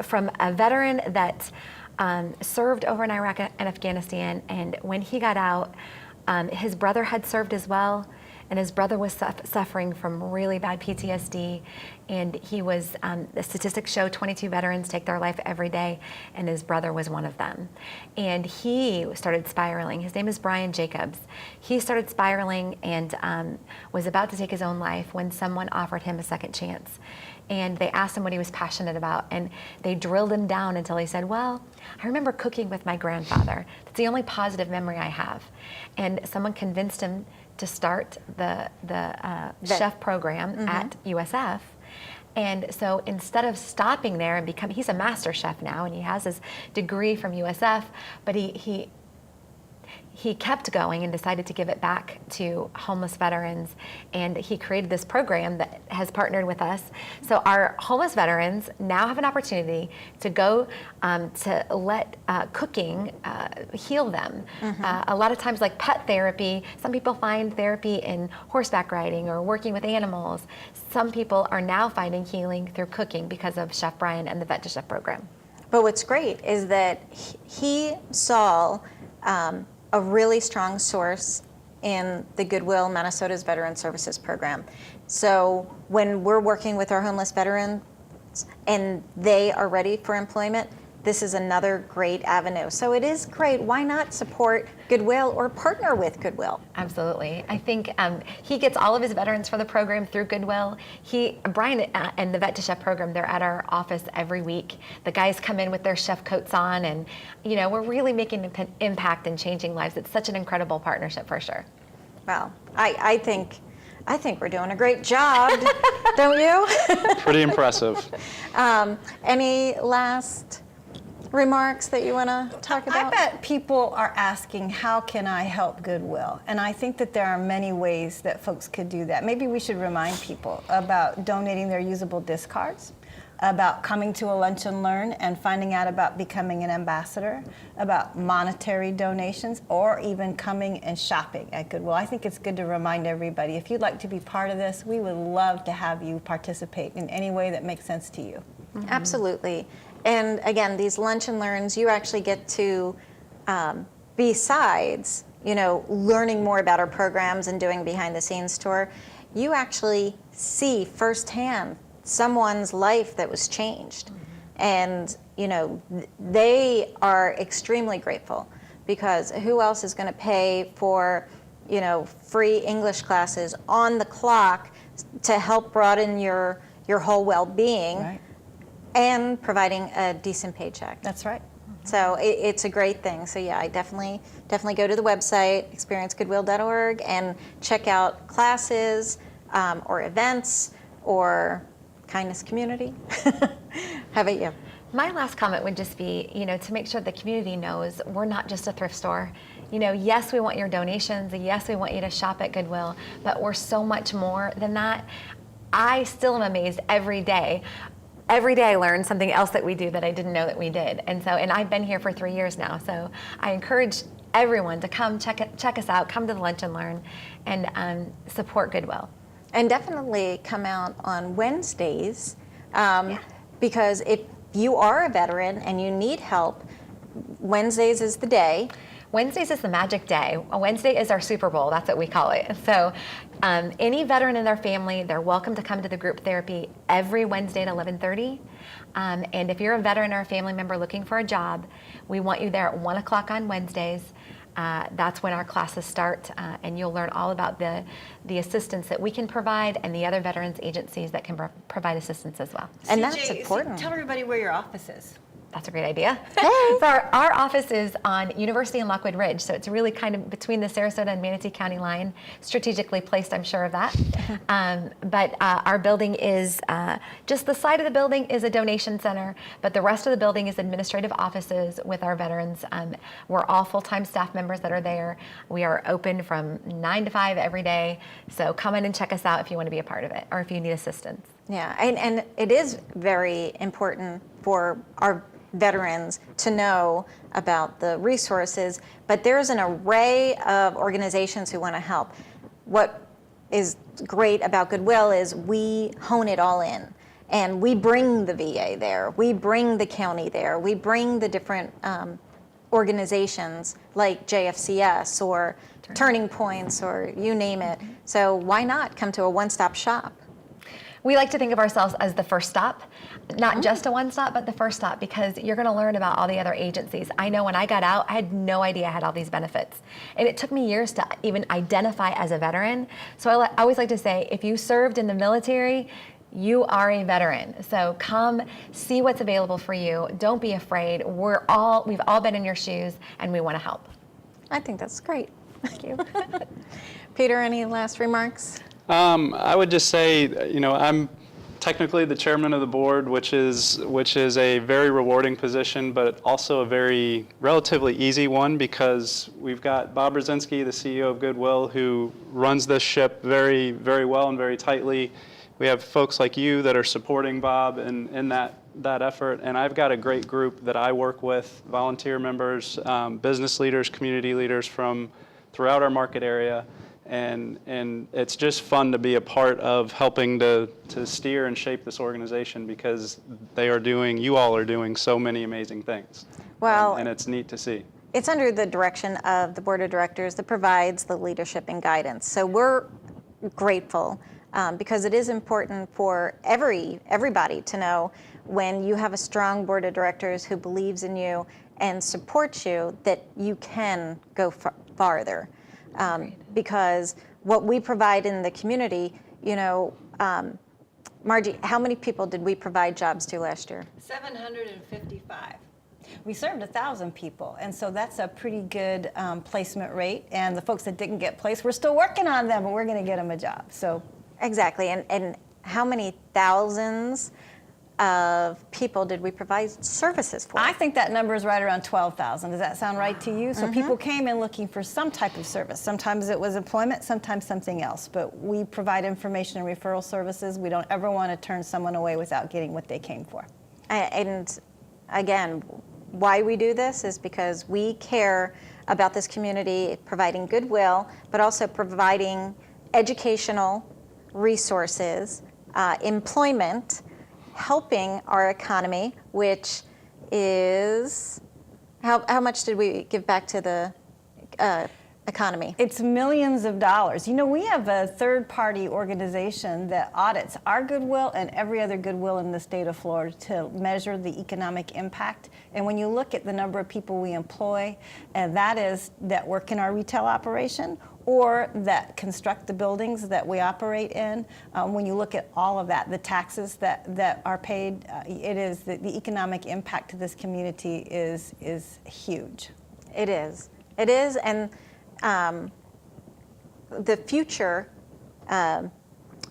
from a veteran that served over in Iraq and Afghanistan, and when he got out, his brother had served as well. And his brother was suffering from really bad PTSD, and he was, the statistics show 22 veterans take their life every day, and his brother was one of them. And he started spiraling. His name is Brian Jacobs. He started spiraling and was about to take his own life when someone offered him a second chance. And they asked him what he was passionate about, and they drilled him down until he said, well, I remember cooking with my grandfather. That's the only positive memory I have. And someone convinced him to start the chef program at USF. And so instead of stopping there and he's a master chef now, and he has his degree from USF, but he he kept going and decided to give it back to homeless veterans. And he created this program that has partnered with us. So our homeless veterans now have an opportunity to go to let cooking heal them. A lot of times, like pet therapy, some people find therapy in horseback riding or working with animals. Some people are now finding healing through cooking because of Chef Brian and the Vet to Chef program. But what's great is that he saw a really strong source in the Goodwill Manasota's Veteran Services Program. So when we're working with our homeless veterans and they are ready for employment, this is another great avenue. So it is great. Why not support Goodwill or partner with Goodwill? Absolutely. I think he gets all of his veterans for the program through Goodwill. Brian and the Vet to Chef program, they're at our office every week. The guys come in with their chef coats on, and we're really making an impact and changing lives. It's such an incredible partnership for sure. Well, I think we're doing a great job, don't you? Pretty impressive. Any last remarks that you want to talk about? I bet people are asking, how can I help Goodwill? And I think that there are many ways that folks could do that. Maybe we should remind people about donating their usable discards, about coming to a lunch and learn and finding out about becoming an ambassador, about monetary donations, or even coming and shopping at Goodwill. I think it's good to remind everybody, if you'd like to be part of this, we would love to have you participate in any way that makes sense to you. Absolutely. And again, these lunch and learns, you actually get to, besides, learning more about our programs and doing behind the scenes tour, you actually see firsthand someone's life that was changed. And, they are extremely grateful, because who else is going to pay for, free English classes on the clock to help broaden your whole well-being? Right. And providing a decent paycheck. That's right. So it's a great thing. So yeah, I definitely go to the website, experiencegoodwill.org, and check out classes or events or kindness community. How about you? My last comment would just be, to make sure the community knows we're not just a thrift store. Yes, we want your donations. Yes, we want you to shop at Goodwill, but we're so much more than that. I still am amazed every day. Every day I learn something else that we do that I didn't know that we did. And I've been here for 3 years now. So I encourage everyone to come check us out, come to the Lunch and Learn, and support Goodwill. And definitely come out on Wednesdays, because if you are a veteran and you need help, Wednesdays is the day. Wednesdays is the magic day. Wednesday is our Super Bowl, that's what we call it. So any veteran and their family, they're welcome to come to the group therapy every Wednesday at 11:30. And if you're a veteran or a family member looking for a job, we want you there at 1 o'clock on Wednesdays. That's when our classes start, and you'll learn all about the assistance that we can provide and the other veterans agencies that can provide assistance as well. And that's important. Tell everybody where your office is. That's a great idea. Hey. So our office is on University and Lockwood Ridge, so it's really kind of between the Sarasota and Manatee County line, strategically placed, I'm sure of that. But our building is, just the side of the building is a donation center, but the rest of the building is administrative offices with our veterans. We're all full-time staff members that are there. We are open from 9 to 5 every day, so come in and check us out if you want to be a part of it or if you need assistance. Yeah, and it is very important for our veterans to know about the resources, but there's an array of organizations who want to help. What is great about Goodwill is we hone it all in, and we bring the VA there, we bring the county there, we bring the different organizations like JFCS or Turning Points or you name it. So why not come to a one-stop shop? We like to think of ourselves as the first stop, not just a one stop, but the first stop, because you're going to learn about all the other agencies. I know when I got out, I had no idea I had all these benefits. And it took me years to even identify as a veteran. So I always like to say, if you served in the military, you are a veteran. So come see what's available for you. Don't be afraid. We've all been in your shoes, and we want to help. I think that's great. Thank you. Peter, any last remarks? I would just say, I'm technically the chairman of the board, which is a very rewarding position, but also a very relatively easy one because we've got Bob Brzezinski, the CEO of Goodwill, who runs this ship very, very well and very tightly. We have folks like you that are supporting Bob in that effort, and I've got a great group that I work with, volunteer members, business leaders, community leaders from throughout our market area. And it's just fun to be a part of helping to steer and shape this organization because you all are doing so many amazing things. Well, and it's neat to see. It's under the direction of the board of directors that provides the leadership and guidance. So we're grateful because it is important for everybody to know when you have a strong board of directors who believes in you and supports you that you can go farther. Because what we provide in the community, Margie, how many people did we provide jobs to last year? 755. We served 1,000 people, and so that's a pretty good placement rate. And the folks that didn't get placed, we're still working on them, but we're going to get them a job. So exactly, and how many thousands of people did we provide services for? I think that number is right around 12,000. Does that sound right to you? So people came in looking for some type of service. Sometimes it was employment, sometimes something else. But we provide information and referral services. We don't ever want to turn someone away without getting what they came for. And again, why we do this is because we care about this community, providing goodwill, but also providing educational resources, employment, helping our economy, which is, how much did we give back to the economy? It's millions of dollars. We have a third-party organization that audits our Goodwill and every other Goodwill in the state of Florida to measure the economic impact. And when you look at the number of people we employ, and that work in our retail operation or that construct the buildings that we operate in, when you look at all of that, the taxes that are paid, it is the economic impact to this community is huge. It is. It is, and the future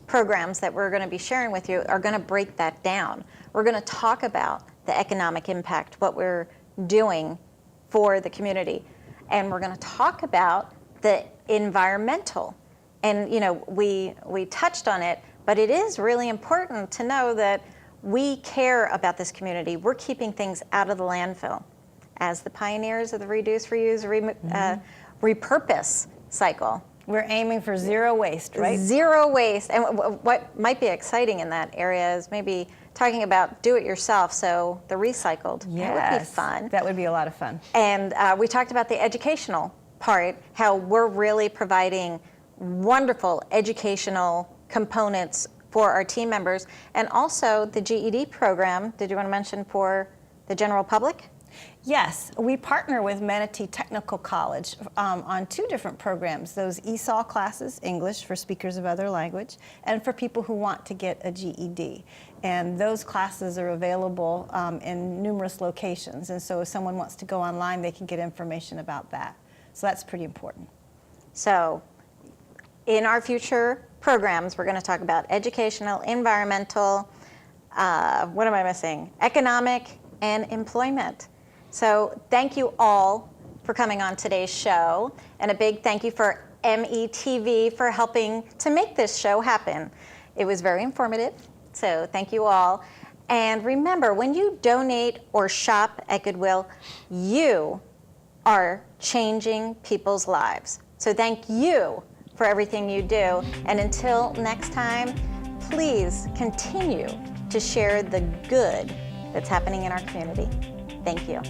programs that we're going to be sharing with you are going to break that down. We're going to talk about the economic impact, what we're doing for the community, and we're going to talk about the environmental. And we touched on it, but it is really important to know that we care about this community. We're keeping things out of the landfill. As the pioneers of the reduce, reuse, repurpose cycle. We're aiming for zero waste, right? Zero waste. And what might be exciting in that area is maybe talking about do it yourself, so the recycled. Yes. That would be fun. That would be a lot of fun. And we talked about the educational part, how we're really providing wonderful educational components for our team members, and also the GED program. Did you want to mention for the general public? Yes, we partner with Manatee Technical College on two different programs, those ESOL classes, English for speakers of other language, and for people who want to get a GED. And those classes are available in numerous locations, and so if someone wants to go online, they can get information about that. So that's pretty important. So in our future programs, we're going to talk about educational, environmental, what am I missing? Economic and employment. So thank you all for coming on today's show, and a big thank you for METV for helping to make this show happen. It was very informative, so thank you all. And remember, when you donate or shop at Goodwill, you are changing people's lives. So thank you for everything you do. And until next time, please continue to share the good that's happening in our community. Thank you.